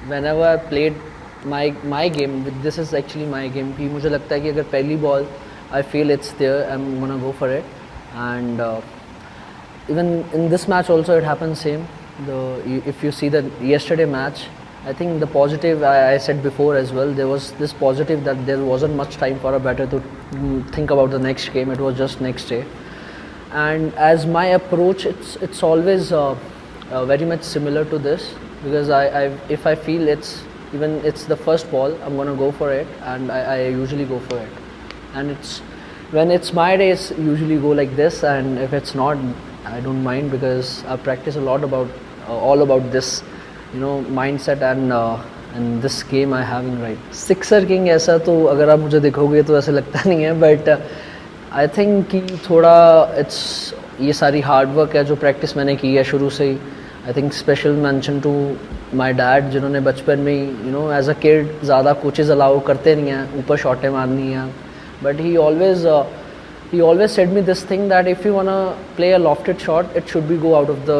Whenever I played my game, this is actually my game. कि मुझे लगता है कि अगर पहली ball I feel it's there, I'm gonna go for it. And even in this match also it happened same. If you see the yesterday match, I think the positive I said before as well. There was this positive that there wasn't much time for a batter to think about the next game. It was just next day. And as my approach, it's always very much similar to this, because if I feel it's the first ball, I'm gonna go for it, and I usually go for it. And when it's my days, usually go like this, and if it's not, I don't mind, because I practice a lot about all about this, mindset and this game I having right. Sixer king ऐसा तो अगर आप मुझे देखोगे तो ऐसे लगता नहीं है, but आई थिंक कि थोड़ा ये सारी हार्ड वर्क है जो प्रैक्टिस मैंने की है शुरू से ही. I think special mention to my dad, जिन्होंने बचपन में ही एज अ किड ज़्यादा कोचेज़ अलाउ करते नहीं हैं ऊपर शॉटें मारनी हैं, but he always said me this thing that if you wanna play a lofted shot it should be go out of the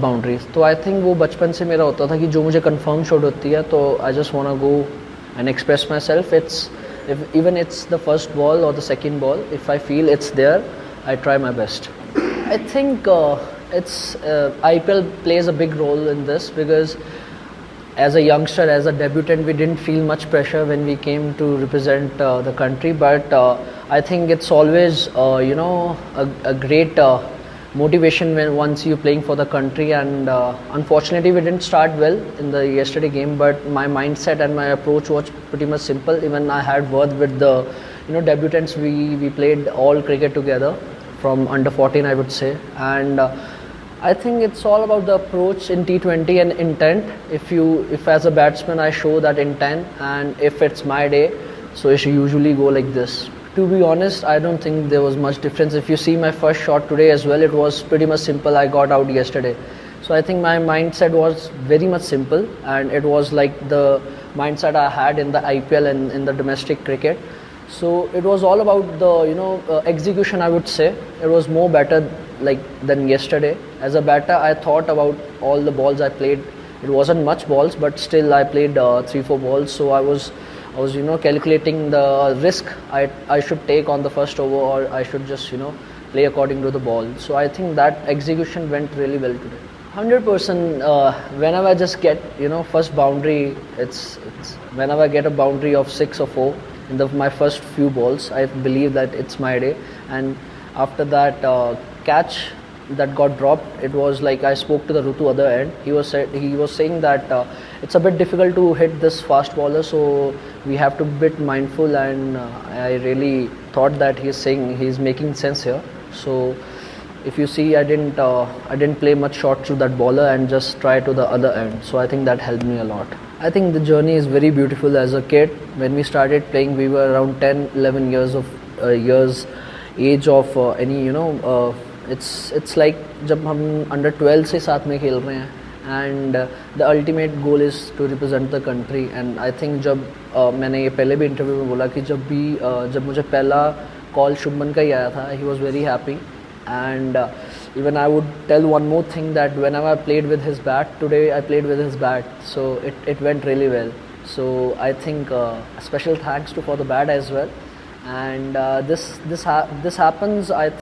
boundaries. तो आई थिंक वो बचपन से मेरा होता था कि जो मुझे कन्फर्म शॉट होती है तो I just वांना go and express my self. Even it's the first ball or the second ball, if I feel it's there, I try my best. I think IPL plays a big role in this, because as a youngster, as a debutant, we didn't feel much pressure when we came to represent the country, but I think it's always a great motivation when once you're playing for the country. And unfortunately we didn't start well in the yesterday game, but my mindset and my approach was pretty much simple. Even I had worked with the debutants. We played all cricket together from under 14, I would say. And I think it's all about the approach in T20 and intent. If as a batsman I show that intent, and if it's my day, so I should usually go like this. To be honest, I don't think there was much difference. If you see my first shot today as well, it was pretty much simple. I got out yesterday. So I think my mindset was very much simple, and it was like the mindset I had in the IPL and in the domestic cricket. So it was all about the execution, I would say. It was more better than yesterday. As a batter, I thought about all the balls I played. It wasn't much balls, but still I played 3-4 balls. So I was calculating the risk I should take on the first over, or I should just play according to the ball. So I think that execution went really well today. 100%. Whenever I just get first boundary, it's whenever I get a boundary of 6 or 4 in my first few balls, I believe that it's my day. And after that catch that got dropped, it was like I spoke to the Rutu other end. He was saying that it's a bit difficult to hit this fast bowler, so we have to be a bit mindful. And I really thought that he's making sense here. So if you see, I didn't play much shot to that bowler and just try to the other end. So I think that helped me a lot. I think the journey is very beautiful. As a kid, when we started playing, we were around 10-11 years age of any it's like जब हम under 12 से साथ में खेल रहे हैं, and the ultimate goal is to represent the country. And I think जब मैंने ये पहले भी इंटरव्यू में बोला कि जब मुझे पहला कॉल शुभमन का ही आया था, he was very happy. And even I would tell one more thing, that whenever I played with his bat, today I played with his bat, so it went really well. So I think special thanks for the bat as well. And this happens, I think.